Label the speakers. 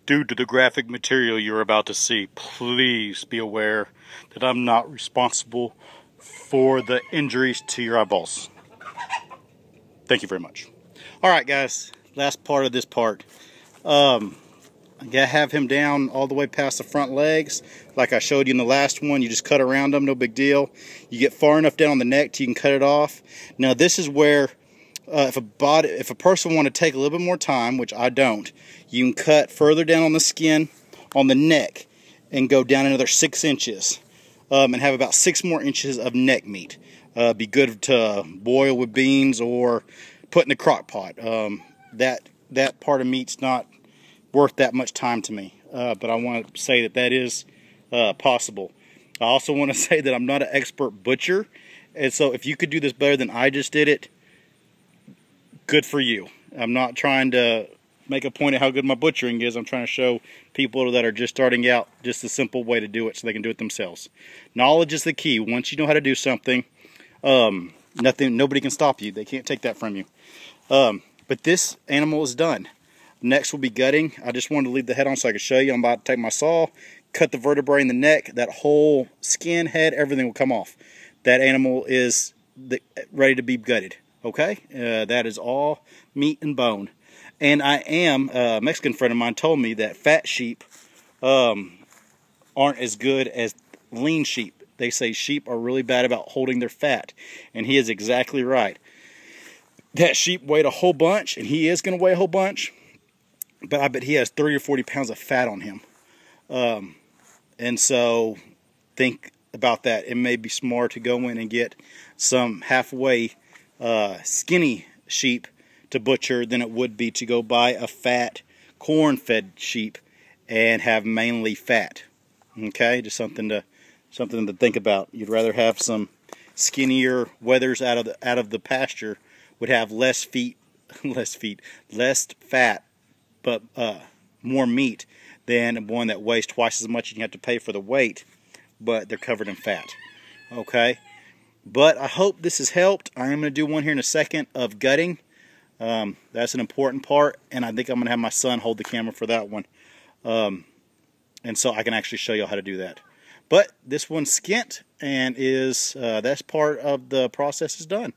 Speaker 1: Due to the graphic material you're about to see, please be aware that I'm not responsible for the injuries to your eyeballs. Thank you very much. Alright guys, last part of this part. I gotta have him down all the way past the front legs. Like I showed you in the last one, you just cut around them, no big deal. You get far enough down on the neck till you can cut it off. Now this is where if a person want to take a little bit more time, which I don't, you can cut further down on the skin on the neck and go down another 6 inches and have about 6 more inches of neck meat. Be good to boil with beans or put in the crock pot. That part of meat's not worth that much time to me, but I want to say that is possible. I also want to say that I'm not an expert butcher, and so if you could do this better than I just did it, good for you. I'm not trying to make a point of how good my butchering is. I'm trying to show people that are just starting out just a simple way to do it so they can do it themselves. Knowledge is the key. Once you know how to do something, nobody can stop you. They can't take that from you. But this animal is done. Next will be gutting. I just wanted to leave the head on so I could show you. I'm about to take my saw, cut the vertebrae in the neck. That whole skin, head, everything will come off. That animal is ready to be gutted. Okay, that is all meat and bone. And a Mexican friend of mine told me that fat sheep aren't as good as lean sheep. They say sheep are really bad about holding their fat, and he is exactly right. That sheep weighed a whole bunch, and he is going to weigh a whole bunch, but I bet he has 30 or 40 pounds of fat on him. And so think about that. It may be smart to go in and get some halfway skinny sheep to butcher than it would be to go buy a fat corn-fed sheep and have mainly fat. Okay, just something to think about. You'd rather have some skinnier wethers out of the pasture would have less fat, but more meat than one that weighs twice as much and you have to pay for the weight, but they're covered in fat. Okay. But I hope this has helped. I am going to do one here in a second of gutting. That's an important part, and I think I'm going to have my son hold the camera for that one. And so I can actually show you how to do that. But this one's skint, and that's part of the process is done.